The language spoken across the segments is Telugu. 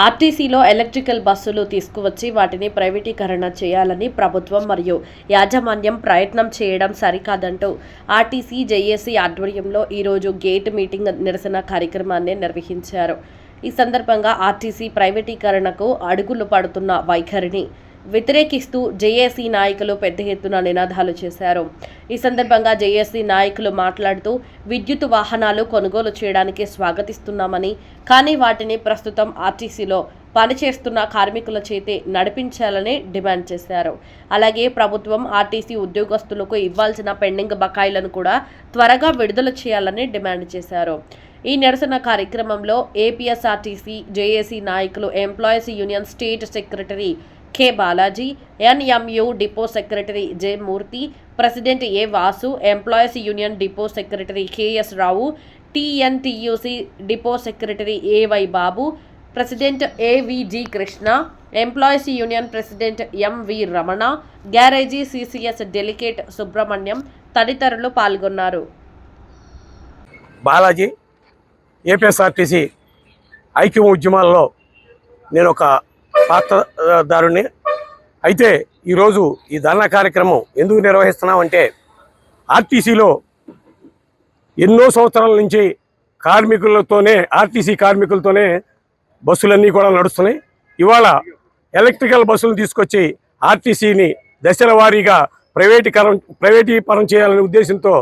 ఆర్టీసీలో ఎలక్ట్రికల్ బస్సులు తీసుకువచ్చి వాటిని ప్రైవేటీకరణ చేయాలని ప్రభుత్వం మరియు యాజమాన్యం ప్రయత్నం చేయడం సరికాదంటూ ఆర్టీసీ జేఏసీ ఆధ్వర్యంలో ఈరోజు గేట్ మీటింగ్ నిరసన కార్యక్రమాన్ని నిర్వహించారు. ఈ సందర్భంగా ఆర్టీసీ ప్రైవేటీకరణకు అడుగులు పడుతున్న వైఖరిని వ్యతిరేకిస్తూ జేఏసీ నాయకులు పెద్ద ఎత్తున నినాదాలు చేశారు. ఈ సందర్భంగా జేఏసీ నాయకులు మాట్లాడుతూ విద్యుత్ వాహనాలు కొనుగోలు చేయడానికి స్వాగతిస్తున్నామని, కానీ వాటిని ప్రస్తుతం ఆర్టీసీలో పనిచేస్తున్న కార్మికుల చేతే నడిపించాలని డిమాండ్ చేశారు. అలాగే ప్రభుత్వం ఆర్టీసీ ఉద్యోగస్తులకు ఇవ్వాల్సిన పెండింగ్ బకాయిలను కూడా త్వరగా విడుదల చేయాలని డిమాండ్ చేశారు. ఈ నిరసన కార్యక్రమంలో ఏపీఎస్ఆర్టీసీ జేఏసీ నాయకులు, employees union state secretary K Balaji, NMU depot secretary J Murthy, president A Vasu, employees union depot secretary KS Rao, TNTUC depot secretary AY Babu, president AVG Krishna, employees union president MV Ramana, garage CCS delegate Subrahmanyam తదితరులు పాల్గొన్నారు. బాలాజీ, ఏపీఎస్ఆర్టీసీ ఐక్య ఉద్యమాల్లో నేను ఒక పాత్రదారుని. అయితే ఈరోజు ఈ ధర్నా కార్యక్రమం ఎందుకు నిర్వహిస్తున్నామంటే, ఆర్టీసీలో ఎన్నో సంవత్సరాల నుంచి ఆర్టీసీ కార్మికులతోనే బస్సులన్నీ కూడా నడుస్తున్నాయి. ఇవాళ ఎలక్ట్రికల్ బస్సులు తీసుకొచ్చి ఆర్టీసీని దశల వారీగా ప్రైవేటీకరణ చేయాలనే ఉద్దేశంతో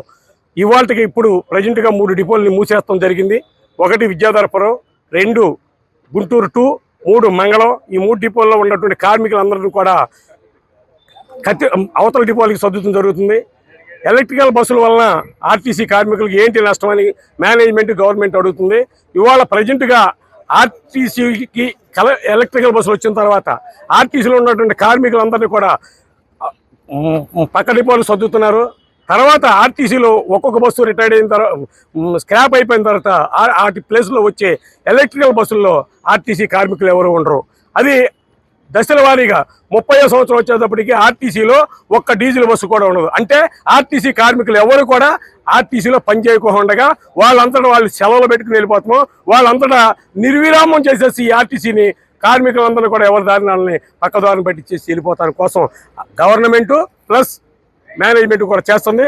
ఇవాళకి ఇప్పుడు ప్రజెంట్గా 3 డిపోలని మూసేస్తాం జరిగింది. 1 విద్యాధరపురం, 2 గుంటూరు 2, 3 మంగళం. ఈ 3 డిపోల్లో ఉన్నటువంటి కార్మికులందరినీ కూడా అవతల డిపోలకి సర్దుతం జరుగుతుంది. ఎలక్ట్రికల్ బస్సుల వలన ఆర్టీసీ కార్మికులకు ఏంటి నష్టమని మేనేజ్మెంట్, గవర్నమెంట్ అడుగుతుంది. ఇవాళ ప్రజెంట్గా ఆర్టీసీకి ఎలక్ట్రికల్ బస్సులు వచ్చిన తర్వాత ఆర్టీసీలో ఉన్నటువంటి కార్మికులందరినీ కూడా పక్క డిపోలు సర్దుతున్నారు. తర్వాత ఆర్టీసీలో ఒక్కొక్క బస్సు రిటైర్డ్ అయిన తర్వాత, స్క్రాప్ అయిపోయిన తర్వాత వాటి ప్లేస్లో వచ్చే ఎలక్ట్రికల్ బస్సుల్లో ఆర్టీసీ కార్మికులు ఎవరు ఉండరు. అది దశల వారీగా 30వ సంవత్సరం వచ్చేటప్పటికి ఆర్టీసీలో ఒక్క డీజిల్ బస్సు కూడా ఉండదు. అంటే ఆర్టీసీ కార్మికులు ఎవరు కూడా ఆర్టీసీలో పనిచేయకుండా వాళ్ళంతటా వాళ్ళు సెలవులు పెట్టుకుని వెళ్ళిపోతున్నాం. వాళ్ళంతటా నిర్విరామం చేసేసి ఆర్టీసీని కార్మికులందరూ కూడా ఎవరి దారిని పక్కదారిని పట్టించేసి వెళ్ళిపోతారు కోసం గవర్నమెంటు ప్లస్ మేనేజ్మెంట్ కూడా చేస్తుంది.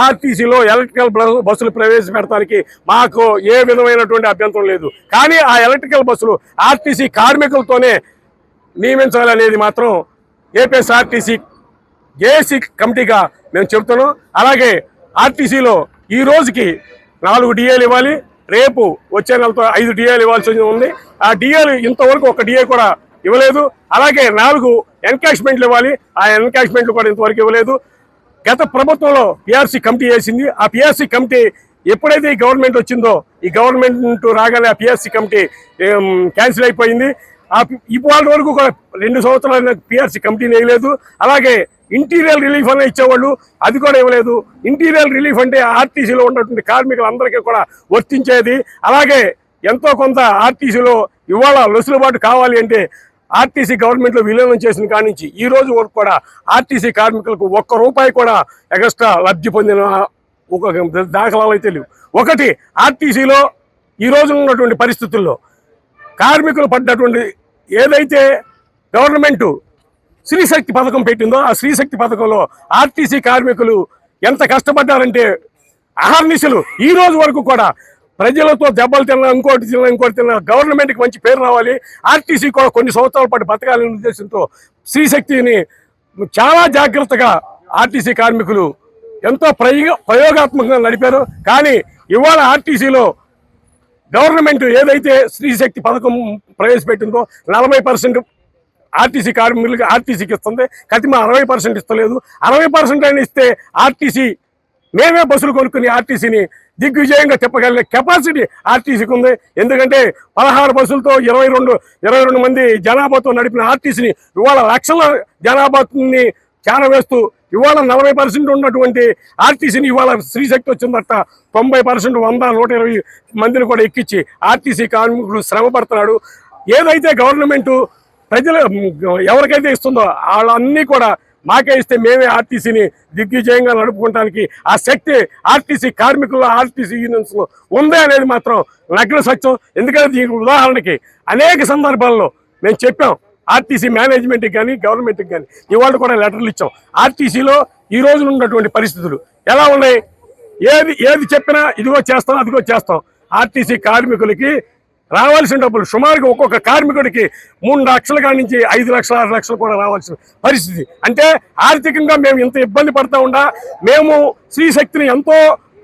ఆర్టీసీలో ఎలక్ట్రికల్ బస్సులు ప్రవేశపెడతానికి మాకు ఏ విధమైనటువంటి అభ్యంతరం లేదు. కానీ ఆ ఎలక్ట్రికల్ బస్సులు ఆర్టీసీ కార్మికులతోనే నియమించాలనేది మాత్రం ఏపీఎస్ఆర్టీసీ జేఏసీ కమిటీగా మేము చెబుతున్నాం. అలాగే ఆర్టీసీలో ఈ రోజుకి 4 డిఏలు ఇవ్వాలి. రేపు వచ్చే నెలతో 5 డిఏలు ఇవ్వాల్సి ఉంది. ఆ డిఏలు ఇంతవరకు 1 డిఏ కూడా ఇవ్వలేదు. అలాగే 4 ఎన్కాష్మెంట్లు ఇవ్వాలి. ఆ ఎన్కాష్మెంట్లు కూడా ఇంతవరకు ఇవ్వలేదు. గత ప్రభుత్వంలో పిఆర్సీ కమిటీ వేసింది. ఆ పిఆర్సీ కమిటీ ఎప్పుడైతే ఈ గవర్నమెంట్ వచ్చిందో, ఈ గవర్నమెంట్ రాగానే ఆ పిఆర్సీ కమిటీ క్యాన్సిల్ అయిపోయింది. ఇవాళ వరకు కూడా 2 సంవత్సరాలు పిఆర్సీ కమిటీని వేయలేదు. అలాగే ఇంటీరియల్ రిలీఫ్ అనే ఇచ్చేవాళ్ళు, అది కూడా ఇవ్వలేదు. ఇంటీరియల్ రిలీఫ్ అంటే ఆర్టీసీలో ఉన్నటువంటి కార్మికులందరికీ కూడా వర్తించేది. అలాగే ఎంతో కొంత ఆర్టీసీలో ఇవాళ లొసులుబాటు కావాలి అంటే ఆర్టీసీ గవర్నమెంట్లో విలీనం చేసిన కాడి నుంచి ఈ రోజు వరకు కూడా ఆర్టీసీ కార్మికులకు ₹1 కూడా ఎక్స్ట్రా లబ్ధి పొందిన ఒక దాఖలాలు అయితే లేవు. ఒకటి, ఆర్టీసీలో ఈ రోజు ఉన్నటువంటి పరిస్థితుల్లో కార్మికులు పడ్డటువంటి ఏదైతే గవర్నమెంట్ శ్రీశక్తి పథకం పెట్టిందో, ఆ శ్రీశక్తి పథకంలో ఆర్టీసీ కార్మికులు ఎంత కష్టపడ్డారంటే అహర్నిశలు ఈ రోజు వరకు కూడా ప్రజలతో దెబ్బలు తిన్నా, ఇంకోటి తిన్నా గవర్నమెంట్కి మంచి పేరు రావాలి, ఆర్టీసీ కూడా కొన్ని సంవత్సరాల పాటు బతకాలనే ఉద్దేశంతో శ్రీశక్తిని చాలా జాగ్రత్తగా ఆర్టీసీ కార్మికులు ఎంతో ప్రయోగాత్మకంగా నడిపారు. కానీ ఇవాళ ఆర్టీసీలో గవర్నమెంట్ ఏదైతే శ్రీశక్తి పథకం ప్రవేశపెట్టిందో 40% ఆర్టీసీ కార్మికులకి ఆర్టీసీకి ఇస్తుంది. కతిమ 60% ఇస్తలేదు. 60% అయినా ఇస్తే ఆర్టీసీ మేమే బస్సులు కొనుక్కుని ఆర్టీసీని దిగ్విజయంగా తిప్పగలిగే కెపాసిటీ ఆర్టీసీకి ఉంది. ఎందుకంటే 16 బస్సులతో 22 మంది జనాభాతో నడిపిన ఆర్టీసీని ఇవాళ లక్షల జనాభాని చేరవేస్తూ ఇవాళ 40% ఉన్నటువంటి ఆర్టీసీని ఇవాళ శ్రీశక్తి వచ్చిందట 90%, 100, 120 మందిని కూడా ఎక్కించి ఆర్టీసీ కార్మికులు శ్రమ పడుతున్నాడు. ఏదైతే గవర్నమెంటు ప్రజలు ఎవరికైతే ఇస్తుందో వాళ్ళన్నీ కూడా మాకే ఇస్తే మేమే ఆర్టీసీని దిగ్విజయంగా నడుపుకోవడానికి ఆ శక్తి ఆర్టీసీ కార్మికులు, ఆర్టీసీ యూనియన్స్ ఉందే అనేది మాత్రం నగ్న సత్యం. ఎందుకంటే దీనికి ఉదాహరణకి అనేక సందర్భాల్లో మేము చెప్పాం, ఆర్టీసీ మేనేజ్మెంట్కి కానీ గవర్నమెంట్కి కానీ ఇవాళ కూడా లెటర్లు ఇచ్చాం. ఆర్టీసీలో ఈ రోజు ఉన్నటువంటి పరిస్థితులు ఎలా ఉన్నాయి, ఏది చెప్పినా ఇదిగో చేస్తాం అదిగో చేస్తాం. ఆర్టీసీ కార్మికులకి రావాల్సిన డబ్బులు సుమారుగా ఒక్కొక్క కార్మికుడికి 3 లక్షల కాడి నుంచి 5 లక్షలు 6 లక్షలు కూడా రావాల్సిన పరిస్థితి. అంటే ఆర్థికంగా మేము ఇంత ఇబ్బంది పడతా ఉండా మేము శ్రీశక్తిని ఎంతో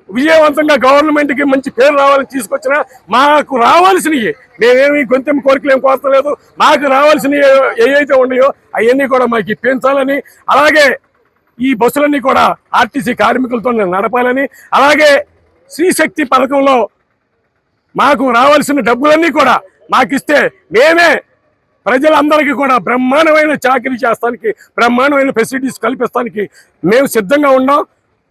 విజయవంతంగా గవర్నమెంట్కి మంచి పేరు రావాలని తీసుకొచ్చినా మాకు రావాల్సినవి, మేమేమి గొంతెమ్మ కోరికలు ఏం కోరతలేదు, మాకు రావాల్సినవి ఏవైతే ఉన్నాయో అవన్నీ కూడా మాకు ఇప్పించాలని, అలాగే ఈ బస్సులన్నీ కూడా ఆర్టీసీ కార్మికులతో నడపాలని, అలాగే శ్రీశక్తి పథకంలో మాకు రావాల్సిన డబ్బులన్నీ కూడా మాకిస్తే మేమే ప్రజలందరికీ కూడా బ్రహ్మాండమైన చాకరీ చేస్తానికి, బ్రహ్మాండమైన ఫెసిలిటీస్ కల్పిస్తానికి మేము సిద్ధంగా ఉన్నాం.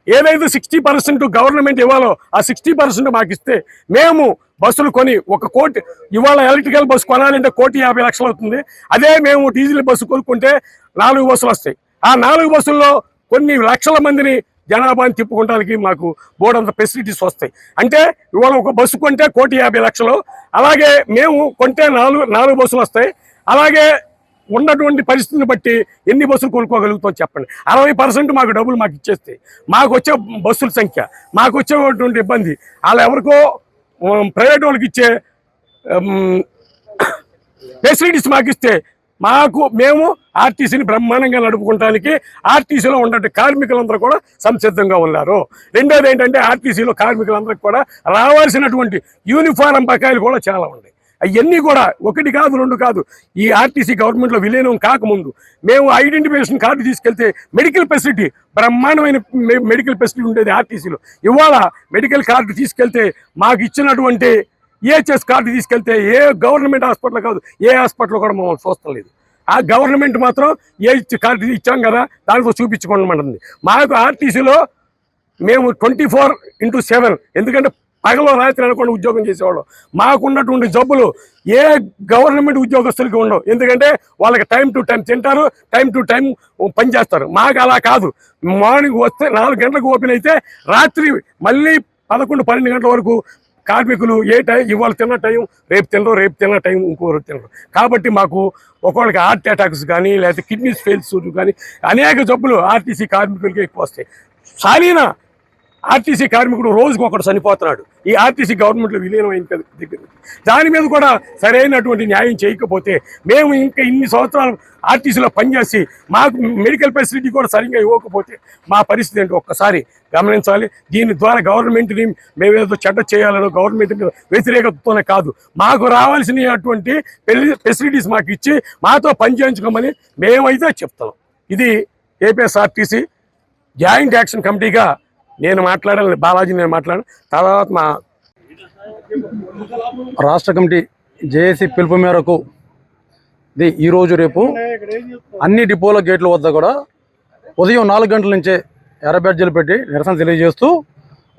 ఏదైతే 60% గవర్నమెంట్ ఇవ్వాలో ఆ 60% మాకు ఇస్తే మేము బస్సులు కొని 1 కోటి, ఇవాళ ఎలక్ట్రికల్ బస్సు కొనాలంటే 1,50,00,000 అవుతుంది. అదే మేము డీజిల్ బస్సు కొనుక్కుంటే 4 బస్సులు వస్తాయి. ఆ 4 బస్సుల్లో కొన్ని లక్షల మందిని జనాభాని తిప్పుకోవడానికి మాకు బోర్డంత ఫెసిలిటీస్ వస్తాయి. అంటే ఇవాళ ఒక బస్సు కొంటే 1,50,00,000, అలాగే మేము కొంటే 4 బస్సులు వస్తాయి. అలాగే ఉన్నటువంటి పరిస్థితిని బట్టి ఎన్ని బస్సులు కొనుక్కోగలుగుతాం చెప్పండి. 60% మాకు డబ్బులు మాకు ఇచ్చేస్తే మాకు వచ్చే బస్సుల సంఖ్య, మాకు వచ్చేటువంటి ఇబ్బంది, వాళ్ళు ఎవరికో ప్రైవేట్ వాళ్ళకి ఇచ్చే ఫెసిలిటీస్ మాకు ఇస్తే మేము ఆర్టీసీని బ్రహ్మాండంగా నడుపుకోవడానికి ఆర్టీసీలో ఉన్నటువంటి కార్మికులందరూ కూడా సంసిద్ధంగా ఉన్నారు. రెండోది ఏంటంటే ఆర్టీసీలో కార్మికులందరికీ కూడా రావాల్సినటువంటి యూనిఫారం బకాయిలు కూడా చాలా ఉన్నాయి. అవన్నీ కూడా 1 కాదు 2 కాదు, ఈ ఆర్టీసీ గవర్నమెంట్లో విలీనం కాకముందు మేము ఐడెంటిఫికేషన్ కార్డు తీసుకెళ్తే మెడికల్ ఫెసిలిటీ, బ్రహ్మాండమైన మెడికల్ ఫెసిలిటీ ఉండేది ఆర్టీసీలో. ఇవాళ మెడికల్ కార్డు తీసుకెళ్తే మాకు ఇచ్చినటువంటి ఈహెచ్ఎస్ కార్డు తీసుకెళ్తే ఏ గవర్నమెంట్ హాస్పిటల్ కాదు, ఏ హాస్పిటల్ కూడా మమ్మల్ని చూస్తలేదు. ఆ గవర్నమెంట్ మాత్రం ఏ కార్డు ఇచ్చాం కదా దానితో చూపించుకోమంటుంది. మాకు ఆర్టీసీలో మేము 24/7, ఎందుకంటే పగలో రాత్రి అనుకోండి ఉద్యోగం చేసేవాళ్ళు. మాకున్నటువంటి జబ్బులు ఏ గవర్నమెంట్ ఉద్యోగస్తులకి ఉండవు, ఎందుకంటే వాళ్ళకి టైం టు టైం తింటారు, టైం టు టైం పనిచేస్తారు. మాకు అలా కాదు, మార్నింగ్ వస్తే 4 గంటలకు ఓపెన్ అయితే రాత్రి మళ్ళీ 11-12 గంటల వరకు కార్మికులు ఏ టైం, ఇవాళ తిన్న టైం రేపు తినరు, రేపు తిన్న టైం ఇంకోరు తినరు. కాబట్టి మాకు ఒకళ్ళకి హార్ట్ అటాక్స్ కానీ లేకపోతే కిడ్నీస్ ఫెయిల్స్ కానీ అనేక జబ్బులు ఆర్టీసీ కార్మికులకి ఎక్కువ వస్తాయి. సాలీన ఆర్టీసీ కార్మికుడు రోజుకు ఒకడు చనిపోతున్నాడు ఈ ఆర్టీసీ గవర్నమెంట్లో విలీనం అయిన దగ్గర. దాని మీద కూడా సరైనటువంటి న్యాయం చేయకపోతే మేము ఇంకా ఇన్ని సంవత్సరాలు ఆర్టీసీలో పనిచేసి మాకు మెడికల్ ఫెసిలిటీ కూడా సరిగ్గా ఇవ్వకపోతే మా పరిస్థితి ఏంటో ఒక్కసారి గమనించాలి. దీని ద్వారా గవర్నమెంట్ని మేమేదో చెడ్డ చేయాలనో గవర్నమెంట్ వ్యతిరేకతతోనే కాదు, మాకు రావాల్సినటువంటి ఫెసిలిటీస్ మాకు ఇచ్చి మాతో పనిచేయించుకోమని మేమైతే చెప్తున్నాం. ఇది ఏపీఎస్ఆర్టీసీ జాయింట్ యాక్షన్ కమిటీగా నేను మాట్లాడాను, బాలాజీ నేను మాట్లాడాను. తర్వాత మా రాష్ట్ర కమిటీ జేఏసీ పిలుపు మేరకు ఈరోజు రేపు అన్ని డిపోల గేట్ల వద్ద కూడా ఉదయం 4 గంటల నుంచే ఎర్ర బ్యాడ్జీలు పెట్టి నిరసన తెలియజేస్తూ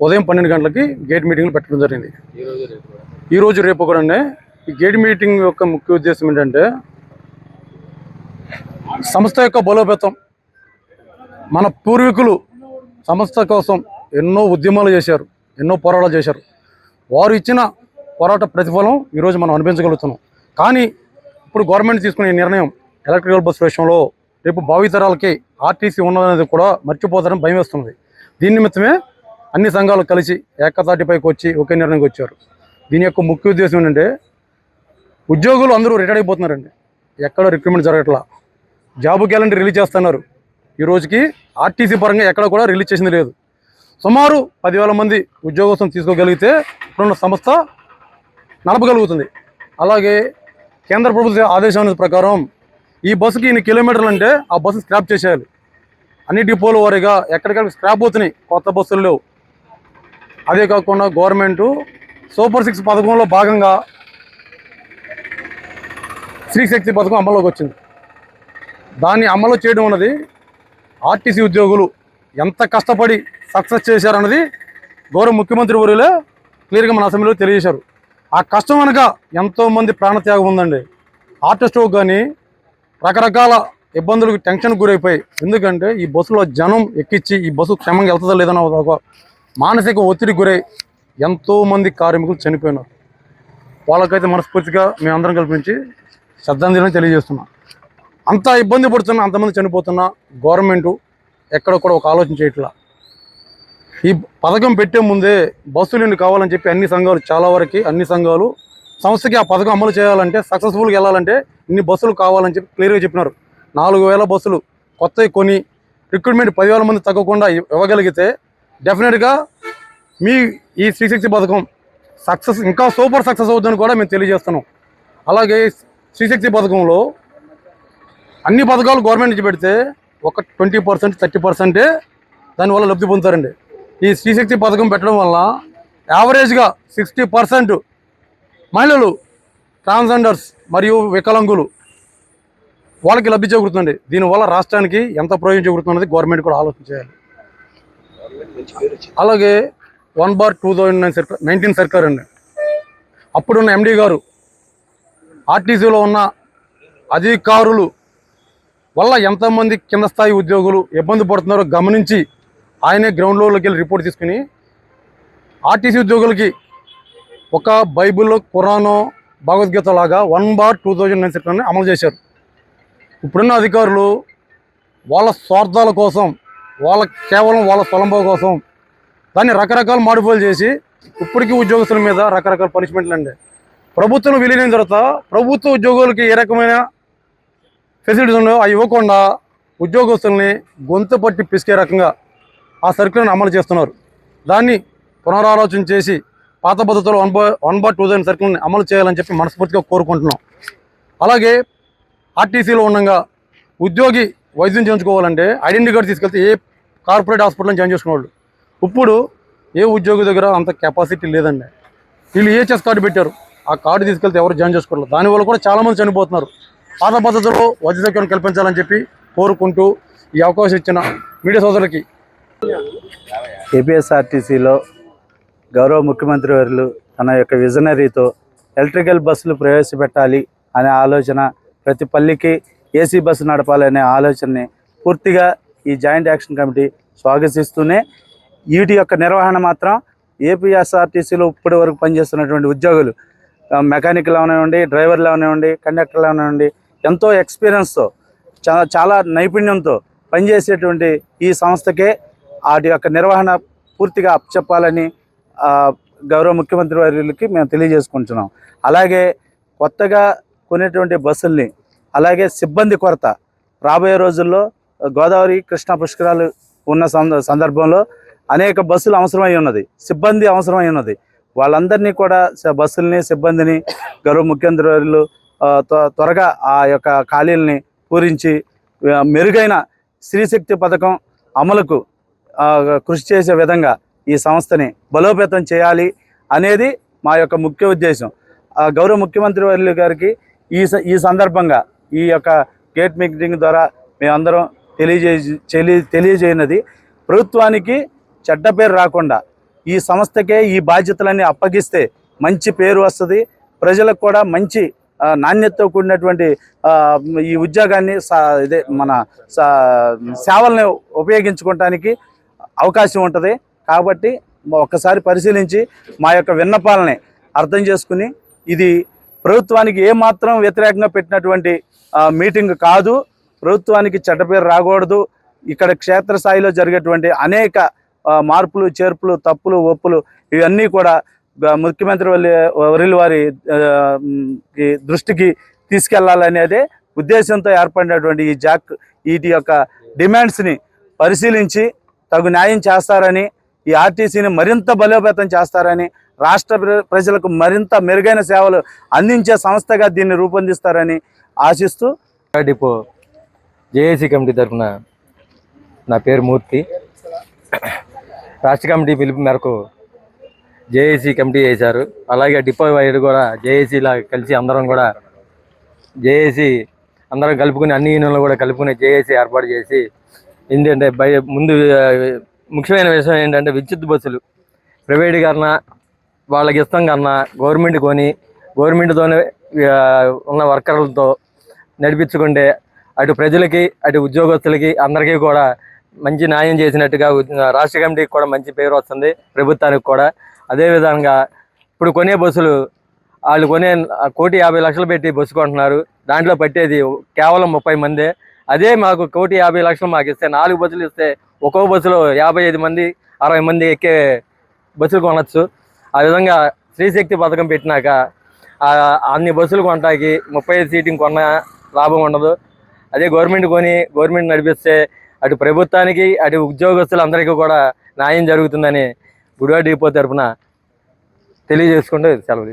ఉదయం 12 గంటలకి గేట్ మీటింగ్లు పెట్టడం జరిగింది. ఈరోజు రేపు కూడా ఈ గేట్ మీటింగ్ యొక్క ముఖ్య ఉద్దేశం ఏంటంటే సంస్థ యొక్క బలోపేతం. మన పూర్వీకులు సంస్థ కోసం ఎన్నో ఉద్యమాలు చేశారు, ఎన్నో పోరాటాలు చేశారు. వారు ఇచ్చిన పోరాట ప్రతిఫలం ఈరోజు మనం అనిపించగలుగుతున్నాం. కానీ ఇప్పుడు గవర్నమెంట్ తీసుకునే నిర్ణయం ఎలక్ట్రికల్ బస్సు విషయంలో రేపు భావితరాలకి ఆర్టీసీ ఉన్నదనేది కూడా మర్చిపోతారని భయం వేస్తున్నది. దీని నిమిత్తమే అన్ని సంఘాలు కలిసి ఏకతాటిపైకి వచ్చి ఒకే నిర్ణయంకి వచ్చారు. దీని యొక్క ముఖ్య ఉద్దేశం ఏంటంటే ఉద్యోగులు అందరూ రిటైర్ అయిపోతున్నారండి, ఎక్కడో రిక్రూట్మెంట్ జరగట్లా. జాబ్ క్యాలెండర్ రిలీజ్ చేస్తున్నారు, ఈ రోజుకి ఆర్టీసీ పరంగా ఎక్కడ కూడా రిలీజ్ చేసింది లేదు. సుమారు 10,000 మంది ఉద్యోగస్తులను తీసుకోగలిగితే ఇప్పుడున్న సంస్థ నడపగలుగుతుంది. అలాగే కేంద్ర ప్రభుత్వ ఆదేశాల ప్రకారం ఈ బస్సుకి ఇన్ని కిలోమీటర్లు అంటే ఆ బస్సు స్క్రాప్ చేసేయాలి. అన్ని డిపోల వారీగా ఎక్కడికక్కడ స్క్రాప్ అవుతున్నాయి, కొత్త బస్సులు లేవు. అదే కాకుండా గవర్నమెంటు సూపర్ 6 పథకంలో భాగంగా శ్రీశక్తి పథకం అమల్లోకి వచ్చింది. దాన్ని అమలు చేయడం అన్నది ఆర్టీసీ ఉద్యోగులు ఎంత కష్టపడి సక్సెస్ చేశారన్నది గౌరవ ముఖ్యమంత్రి వర్యులే క్లియర్గా మన అసెంబ్లీలో తెలియజేశారు. ఆ కష్టం వెనక ఎంతోమంది ప్రాణత్యాగం ఉందండి. హార్ట్ స్ట్రోక్ కానీ రకరకాల ఇబ్బందులకు టెన్షన్ గురైపోయి, ఎందుకంటే ఈ బస్సులో జనం ఎక్కించి ఈ బస్సు క్షేమంగా వెళ్తుందా లేదన్న ఒక మానసిక ఒత్తిడి గురై ఎంతోమంది కార్మికులు చనిపోయినారు. వాళ్ళకైతే మనస్ఫూర్తిగా మేమందరం కల్పించి శ్రద్ధాంజలిని తెలియజేస్తున్నాం. అంత ఇబ్బంది పడుతున్నా, అంతమంది చనిపోతున్నా గవర్నమెంట్ ఎక్కడ కూడా ఒక ఆలోచన చేయట్లా. ఈ పథకం పెట్టే ముందే బస్సులు ఎన్ని కావాలని చెప్పి అన్ని సంఘాలు, చాలా వరకు అన్ని సంఘాలు సంస్థకి ఆ పథకం అమలు చేయాలంటే, సక్సెస్ఫుల్గా వెళ్ళాలంటే ఇన్ని బస్సులు కావాలని చెప్పి క్లియర్గా చెప్పినారు. 4000 బస్సులు కొత్తవి కొని రిక్రూట్మెంట్ 10,000 మంది తగ్గకుండా ఇవ్వగలిగితే డెఫినెట్గా మీ ఈ 360 పథకం సక్సెస్ ఇంకా సూపర్ సక్సెస్ అవుతుందని కూడా మేము తెలియజేస్తున్నాం. అలాగే 360 పథకంలో అన్ని పథకాలు గవర్నమెంట్ నుంచి పెడితే ఒక 20% 30% దానివల్ల లబ్ధి పొందుతారండి. ఈ 360 పథకం పెట్టడం వల్ల యావరేజ్గా 60% మహిళలు, ట్రాన్స్జెండర్స్ మరియు వికలాంగులు వాళ్ళకి లబ్ధి చేకూరుతుంది. దీనివల్ల రాష్ట్రానికి ఎంత ప్రయోజనం చేకూరుతున్నది గవర్నమెంట్ కూడా ఆలోచన చేయాలి. అలాగే 1/2019 సర్కార్ అండి, అప్పుడున్న ఎండి గారు ఆర్టీసీలో ఉన్న అధికారులు వల్ల ఎంతమంది కింద స్థాయి ఉద్యోగులు ఇబ్బంది పడుతున్నారో గమనించి ఆయనే గ్రౌండ్ లెవెల్లోకి వెళ్ళి రిపోర్ట్ తీసుకుని ఆర్టీసీ ఉద్యోగులకి ఒక బైబిల్లో, ఖురానో, భగవద్గీత లాగా 1/2009 సర్కార్ని అమలు చేశారు. ఇప్పుడున్న అధికారులు వాళ్ళ స్వార్థాల కోసం, కేవలం వాళ్ళ స్వలంభం కోసం దాన్ని రకరకాల మాడిఫైలు చేసి ఇప్పటికీ ఉద్యోగస్తుల మీద రకరకాల పనిష్మెంట్లు అండి. ప్రభుత్వం విలీనం తర్వాత ప్రభుత్వ ఉద్యోగులకి ఏ రకమైన ఫెసిలిటీస్ ఉన్నాయో అవి ఇవ్వకుండా ఉద్యోగస్తుల్ని గొంతు పట్టి పిసికే రకంగా ఆ సర్కులను అమలు చేస్తున్నారు. దాన్ని పునరాలోచన చేసి పాత పద్ధతిలో 1/2009 సర్కుల్ని అమలు చేయాలని చెప్పి మనస్ఫూర్తిగా కోరుకుంటున్నాం. అలాగే ఆర్టీసీలో ఉండగా ఉద్యోగి వైద్యం చేయించుకోవాలంటే ఐడెంటిటీ కార్డు తీసుకెళ్తే ఏ కార్పొరేట్ హాస్పిటల్లో జాయిన్ చేసుకునేవాళ్ళు. ఇప్పుడు ఏ ఉద్యోగి దగ్గర అంత కెపాసిటీ లేదండి. వీళ్ళు EHS కార్డు పెట్టారు, ఆ కార్డు తీసుకెళ్తే ఎవరు జాయిన్ చేసుకోవాలి. దానివల్ల కూడా చాలామంది చనిపోతున్నారు. పాత పద్ధతిలో వైద్య సౌకర్యం కల్పించాలని చెప్పి కోరుకుంటూ ఈ అవకాశం ఇచ్చిన మీడియా సోదరులకి. ఏపీఎస్ఆర్టీసీలో గౌరవ ముఖ్యమంత్రి వర్యులు తన యొక్క విజనరీతో ఎలక్ట్రికల్ బస్సులు ప్రవేశపెట్టాలి అనే ఆలోచన, ప్రతి పల్లికి ఏసీ బస్సు నడపాలనే ఆలోచనని పూర్తిగా ఈ జాయింట్ యాక్షన్ కమిటీ స్వాగతిస్తూనే, వీటి యొక్క నిర్వహణ మాత్రం ఏపీఎస్ఆర్టీసీలో ఇప్పటి వరకు పనిచేస్తున్నటువంటి ఉద్యోగులు, మెకానిక్లు అవనివ్వండి, డ్రైవర్లు అవనివ్వండి, కండక్టర్లు అవనివ్వండి, ఎంతో ఎక్స్పీరియన్స్తో, చాలా నైపుణ్యంతో పనిచేసేటువంటి ఈ సంస్థకే వాటి యొక్క నిర్వహణ పూర్తిగా అప్పచెప్పాలని గౌరవ ముఖ్యమంత్రి వర్యులకి మేము తెలియజేసుకుంటున్నాం. అలాగే కొత్తగా కొనేటువంటి బస్సుల్ని, అలాగే సిబ్బంది కొరత రాబోయే రోజుల్లో గోదావరి కృష్ణా పుష్కరాలు ఉన్న సందర్భంలో అనేక బస్సులు అవసరమై ఉన్నది, సిబ్బంది అవసరమై ఉన్నది. వాళ్ళందరినీ కూడా బస్సుల్ని, సిబ్బందిని గౌరవ ముఖ్యమంత్రి వర్యులు త్వరగా ఆ యొక్క ఖాళీలని పూరించి మెరుగైన స్త్రీశక్తి పథకం అమలుకు కృషి చేసే విధంగా ఈ సంస్థని బలోపేతం చేయాలి అనేది మా యొక్క ముఖ్య ఉద్దేశం. గౌరవ ముఖ్యమంత్రి వర్యులు గారికి ఈ సందర్భంగా ఈ యొక్క గేట్ మీటింగ్ ద్వారా మేమందరం తెలియజేయనది, ప్రభుత్వానికి చెడ్డ పేరు రాకుండా ఈ సంస్థకే ఈ బాధ్యతలన్నీ అప్పగిస్తే మంచి పేరు వస్తుంది. ప్రజలకు కూడా మంచి నాణ్యతతో కూడినటువంటి ఈ ఉద్యోగాన్ని మన సేవల్ని ఉపయోగించుకోవటానికి అవకాశం ఉంటుంది. కాబట్టి ఒక్కసారి పరిశీలించి మా యొక్క విన్నపాలని అర్థం చేసుకుని, ఇది ప్రభుత్వానికి ఏమాత్రం వ్యతిరేకంగా పెట్టినటువంటి మీటింగ్ కాదు, ప్రభుత్వానికి చెడ్డ పేరు రాకూడదు, ఇక్కడ క్షేత్రస్థాయిలో జరిగేటువంటి అనేక మార్పులు, చేర్పులు, తప్పులు, ఒప్పులు ఇవన్నీ కూడా ముఖ్యమంత్రి వర్యుల వారి దృష్టికి తీసుకెళ్లాలనేదే ఉద్దేశంతో ఏర్పడినటువంటి ఈ వీటి యొక్క డిమాండ్స్ని పరిశీలించి తగు న్యాయం చేస్తారని, ఈ ఆర్టీసీని మరింత బలోపేతం చేస్తారని, రాష్ట్ర ప్రజలకు మరింత మెరుగైన సేవలు అందించే సంస్థగా దీన్ని రూపొందిస్తారని ఆశిస్తూ, డిపో జేఏసీ కమిటీ తరఫున నా పేరు మూర్తి. రాష్ట్ర కమిటీ పిలుపు మేరకు జేఏసీ కమిటీ వేశారు. అలాగే డిపో వైడ్ కూడా జేఏసీలా కలిసి అందరం కూడా జేఏసీ అందరం కలుపుకుని, అన్ని యూనియన్లు కూడా కలుపుకుని జేఏసీ ఏర్పాటు చేసి, ఏంటంటే ముందు ముఖ్యమైన విషయం ఏంటంటే విద్యుత్ బస్సులు ప్రైవేట్ కన్నా వాళ్ళకి ఇష్టం కన్నా గవర్నమెంట్ కొని గవర్నమెంట్తోనే ఉన్న వర్కర్లతో నడిపించుకుంటే అటు ప్రజలకి అటు ఉద్యోగస్తులకి అందరికీ కూడా మంచి న్యాయం చేసినట్టుగా రాష్ట్ర కమిటీకి కూడా మంచి పేరు వస్తుంది, ప్రభుత్వానికి కూడా. అదేవిధంగా ఇప్పుడు కొనే బస్సులు వాళ్ళు కొనే 1,50,00,000 పెట్టి బస్సు కొంటున్నారు. దాంట్లో పట్టేది కేవలం 30 మందే. అదే మాకు 1,50,00,000 మాకు ఇస్తే 4 బస్సులు ఇస్తే ఒక్కో బస్సులో 55 మంది 60 మంది ఎక్కే బస్సులు కొనవచ్చు. ఆ విధంగా స్త్రీశక్తి పథకం పెట్టినాక అన్ని బస్సులు కొనటానికి 35 సీటింగ్ కొన్న లాభం ఉండదు. అదే గవర్నమెంట్ నడిపిస్తే అటు ప్రభుత్వానికి అటు ఉద్యోగస్తులందరికీ కూడా న్యాయం జరుగుతుందని గుడివాడ డిపో తరఫున తెలియజేసుకుంటూ సెలవు.